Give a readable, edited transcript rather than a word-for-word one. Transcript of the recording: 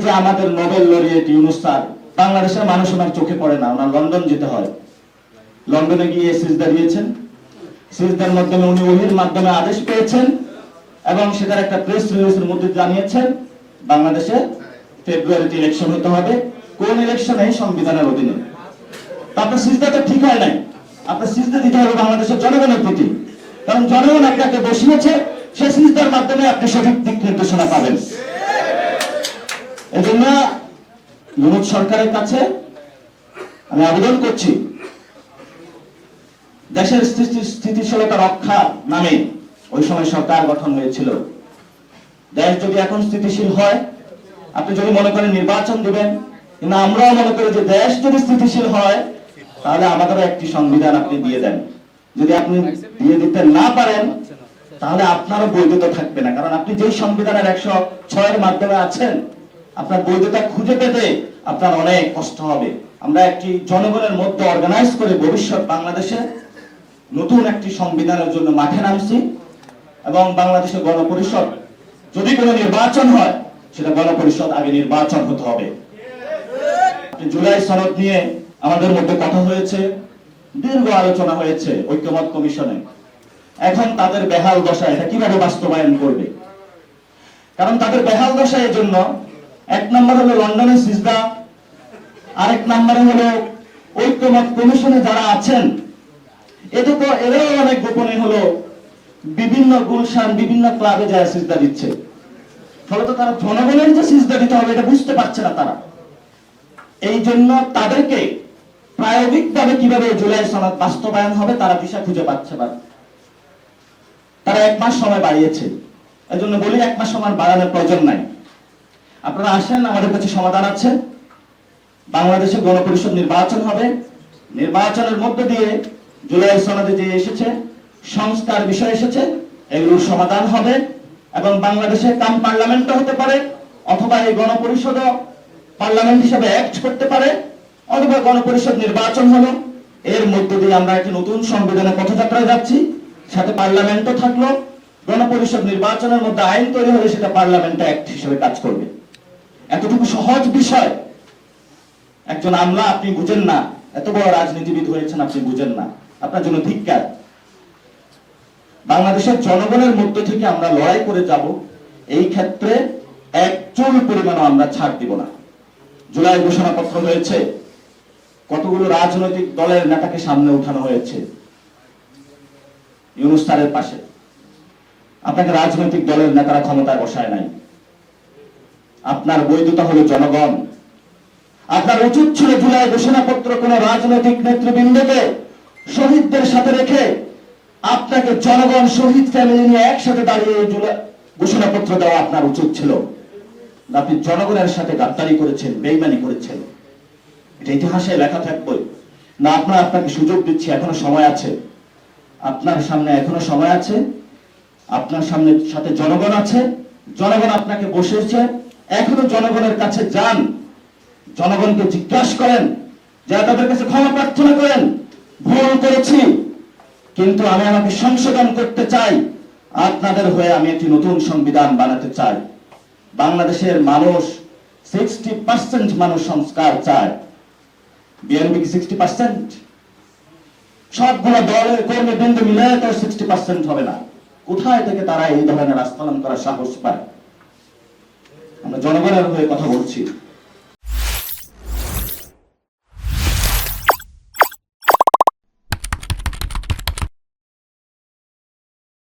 যে আমাদের Nobel laureate Yunus sir, বাংলাদেশের মানুষ ওনার চোখে পড়ে না, ওনার লন্ডন যেতে হয়। লন্ডনে গিয়ে সিজদা দিয়েছেন, সিজদার মাধ্যমে উনি ওহির মাধ্যমে আদেশ পেয়েছেন এবং সেটার একটা প্রেস রিলিজের মধ্যে জানিয়েছেন বাংলাদেশে ফেব্রুয়ারিতে ইলেকশন হতে হবে। কোন ইলেকশন? এই সংবিধানের অধীনে। আপনার সিজদা তো ঠিক হয় নাই, আপনার সিজদা দিতে হবে বাংলাদেশের জনগণের প্রতি, কারণ জনগণ আপনাকে বসিয়েছে, সে সিজদার মাধ্যমে আপনি সঠিক দিক নির্দেশনা পাবেন। এজন্য ইউনূস সরকারের কাছে আমি আবেদন করছি, দেশের স্থিতিশীলতা রক্ষা নামে ওই সময় সরকার গঠন হয়েছিল। দেশ যদি এখন স্থিতিশীল হয়, আপনি যদি মনে করেন নির্বাচন দিবেন, কিন্তু আমরাও মনে করি যে দেশ যদি স্থিতিশীল হয় তাহলে আমাদেরও একটি সংবিধান আপনি দিয়ে দেন। যদি আপনি দিয়ে দিতে না পারেন তাহলে আপনারও বৈধতা থাকবে না, কারণ আপনি যেই সংবিধানের 106 মাধ্যমে আছেন, আপনার বৈধতা খুঁজে পেতে আপনার অনেক কষ্ট হবে। আমরা একটি জনগণের মধ্যে অর্গানাইজ করে ভবিষ্যৎ বাংলাদেশে নতুন একটি সংবিধানের জন্য মাঠে নামছি এবং বাংলাদেশের গণপরিষদ যদি কোনো নির্বাচন হয়, সেটা গণপরিষদ আগে নির্বাচন হতে হবে। জুলাই সনদ নিয়ে আমাদের মধ্যে কথা হয়েছে, দীর্ঘ আলোচনা হয়েছে ঐক্যমত কমিশনে। এখন তাদের বেহাল দশা, এটা কিভাবে বাস্তবায়ন করবে? কারণ তাদের বেহাল দশা এর জন্য, এক নম্বর হলো লন্ডনের সিজদা, আরেক নম্বরে হলো ঐক্যমত কমিশনে যারা আছেন, এরাও অনেক গোপনে হলো বিভিন্ন গুলশান, বিভিন্ন ক্লাবে যায় সিজদা দিচ্ছে। ফলত তারা জনগণের যে সিজদা দিতে হবে এটা বুঝতে পারছে না তারা। এই জন্য তাদেরকে প্রায়োগিকভাবে কিভাবে জুলাই সনদ বাস্তবায়ন হবে তারা দিশা খুঁজে পাচ্ছে না। তারা 1 মাস সময় বাড়িয়েছে। এই জন্য বলি 1 মাস সময় বাড়ানোর প্রয়োজন নাই। আপনারা আসেন, আমাদের কাছে সমাধান আছে। বাংলাদেশে গণপরিষদ নির্বাচন হবে, নির্বাচনের মধ্য দিয়ে জুলাই সনদে যে এসেছে সংস্কার বিষয় এসেছে, এগুলোর সমাধান হবে এবং বাংলাদেশে কাম পার্লামেন্ট হতে পারে, অথবা এই গণপরিষদও পার্লামেন্ট হিসেবে অ্যাক্ট করতে পারে, অথবা গণপরিষদ নির্বাচন হলো। এর মধ্য দিয়ে আমরা একটি নতুন সংবিধানের পথযাত্রায় যাচ্ছি, সাথে পার্লামেন্টও থাকলো। গণপরিষদ নির্বাচনের মধ্যে আইন তৈরি হলে সেটা পার্লামেন্ট অ্যাক্ট হিসেবে কাজ করবে। এতটুকু সহজ বিষয় একজন আমলা আপনি বুঝেন না, এত বড় রাজনীতিবিদ হয়েছেন আপনি বুঝেন না, আপনার জন্য ধিক্কার। বাংলাদেশের জনগণের মধ্য থেকে আমরা লড়াই করে যাব, এই ক্ষেত্রে এক চুল পরিমাণও আমরা ছাড় দিব না। জুলাই ঘোষণাপত্র হয়েছে, কতগুলো রাজনৈতিক দলের নেতাকে সামনে উঠানো হয়েছে ইউনূস স্যারের পাশে। আপনাকে রাজনৈতিক দলের নেতারা ক্ষমতায় বসায় নাই, আপনার বৈধতা হলো জনগণ। আপনার উচিত ছিল জুলাই ঘোষণাপত্র কোন রাজনৈতিক নেতৃবৃন্দকে শহীদদের সাথে রেখে আপনাকে জনগণ শহীদ ফ্যামিলি নিয়ে একসাথে দাঁড়িয়ে জুলাই ঘোষণাপত্র দেওয়া আপনার উচিত ছিল। আপনি জনগণের সাথে গাদ্দারি করেছেন, বেইমানি করেছেন, এটা ইতিহাসে লেখা থাকবে না। আপনাকে সুযোগ দিচ্ছি, এখনো সময় আছে, আপনার সামনে এখনো সময় আছে, আপনার সামনে সাথে জনগণ আছে, জনগণ আপনাকে বসেছে। এখনো জনগণের কাছে যান, জনগণকে জিজ্ঞাসা করেন, যারা তাদের কাছে ক্ষমা প্রার্থনা করেন, ভুল করেছি কিন্তু আমি আমাকে সংশোধন করতে চাই, আপনাদের হয়ে আমি একটি নতুন সংবিধান বানাতে চাই। বাংলাদেশের মানুষ 60% মানুষ সংস্কার চায়। বিএনপি কি 60%? সবগুলো দলের কর্মীবৃন্দ মিলে তো 60% হবে না। কোথায় থেকে তারা এই ধরনের আস্ফালন করার সাহস পায়? আমরা জনগণের হয়ে কথা বলছি।